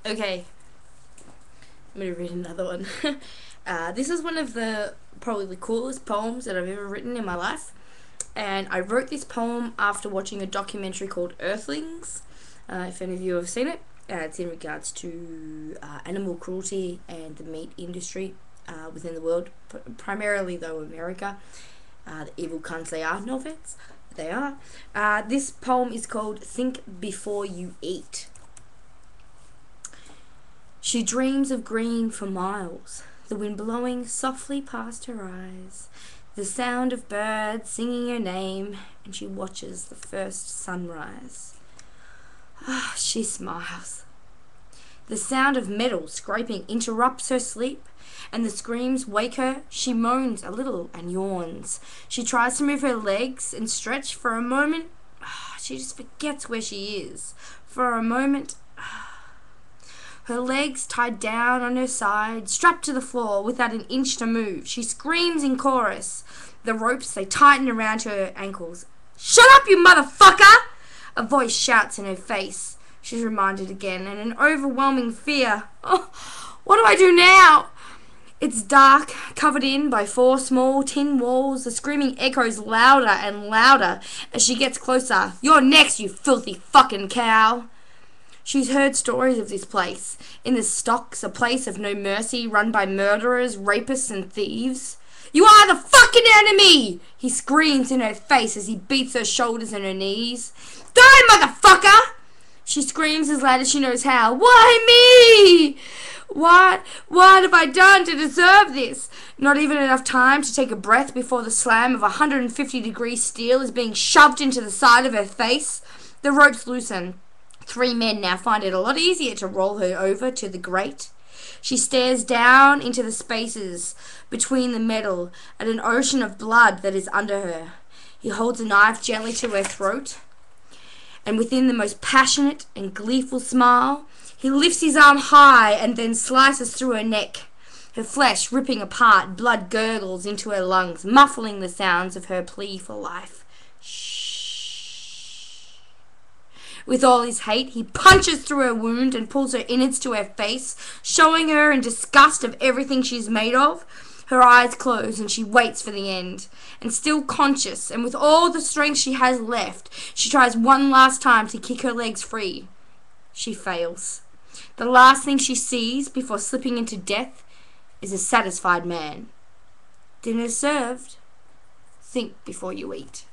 Okay, I'm going to read another one. This is one of the probably the coolest poems that I've ever written in my life. And I wrote this poem after watching a documentary called Earthlings. If any of you have seen it, it's in regards to animal cruelty and the meat industry within the world, primarily though America. The evil cunts they are, no offense, but they are. This poem is called Think Before You Eat. She dreams of green for miles, the wind blowing softly past her eyes, the sound of birds singing her name, and she watches the first sunrise. She smiles. The sound of metal scraping interrupts her sleep, and the screams wake her. She moans a little and yawns. She tries to move her legs and stretch for a moment. She just forgets where she is. For a moment, her legs tied down on her side, strapped to the floor without an inch to move. She screams in chorus. The ropes, they tighten around her ankles. "Shut up, you motherfucker!" A voice shouts in her face. She's reminded again, and an overwhelming fear. Oh, what do I do now? It's dark, covered in by 4 small tin walls. The screaming echoes louder and louder as she gets closer. "You're next, you filthy fucking cow." She's heard stories of this place. In the stocks, a place of no mercy, run by murderers, rapists, and thieves. "You are the fucking enemy!" he screams in her face as he beats her shoulders and her knees. "Die, motherfucker!" She screams as loud as she knows how. "Why me? What have I done to deserve this?" Not even enough time to take a breath before the slam of 150-degree steel is being shoved into the side of her face. The ropes loosen. 3 men now find it a lot easier to roll her over to the grate. She stares down into the spaces between the metal at an ocean of blood that is under her. He holds a knife gently to her throat, and within the most passionate and gleeful smile, he lifts his arm high and then slices through her neck. Her flesh ripping apart, blood gurgles into her lungs, muffling the sounds of her plea for life. Shh. With all his hate, he punches through her wound and pulls her innards to her face, showing her in disgust of everything she's made of. Her eyes close and she waits for the end. And still conscious, and with all the strength she has left, she tries one last time to kick her legs free. She fails. The last thing she sees before slipping into death is a satisfied man. Dinner served. Think before you eat.